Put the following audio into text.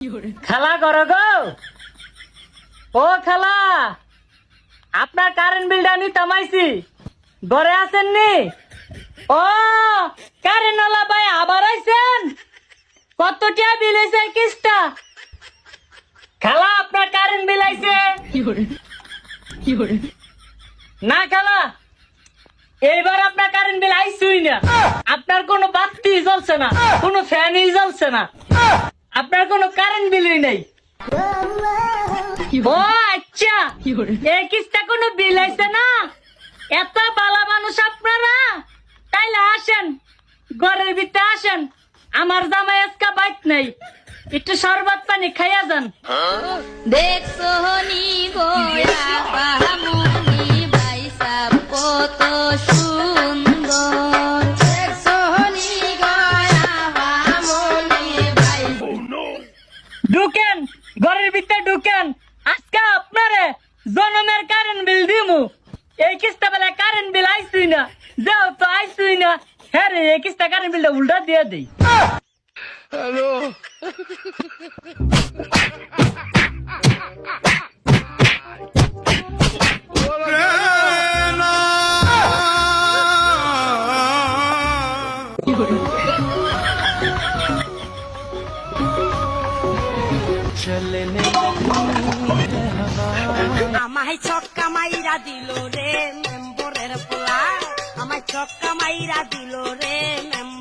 খেলা করো গো। ও খেলা, আপনার কারেন্ট বিলটা নিতাম আইছি, ঘরে আছেন নি? ও কারেন্ট ওয়ালা ভাই আবার আইছেন? কত টাকা বিল হয়েছে কিস্তা? খেলা আপনার কারেন্ট বিল আইছে না? খেলা এইবার আপনার কারেন্ট বিল আইসুই না। আপনার কোনো বাতি জ্বলছে না, কোনো ফ্যানই জ্বলছে না, আপনার কোনো কারেন্ট বিলই নেই। ও আচ্ছা, এই কিস্তা কোনো বিল আইছে না? এত বালা মানুষ আপনারা, তাইলে আসেন ঘরের ভিতরে আসেন, আমার জামাই আজকে বাইক নেই, একটু শরবত পানি খাইয়া যান। দেখছো নি গোয়া পাহামনি বাইসাব কত সুন্দর। দেখছো নি গোয়া পাহামনি ঢুকেন ঘরের ভিতরে ঢুকেন, আজকে আপনারে জনমের কারেন্ট বিল দিমু। এই কিস্তা বেলা কারেন্ট বিল আইসুই না, যাও তো আইসুই না। হ্যাঁ রে, এই কিস্তা কারেন্ট বিলটা উল্টা দিয়ে দেই। আমায় ছক্কা মাইরা দিল রে মেম্বরের পোলা, আমায় ছক্কা মাইরা দিল রে মেম্বরের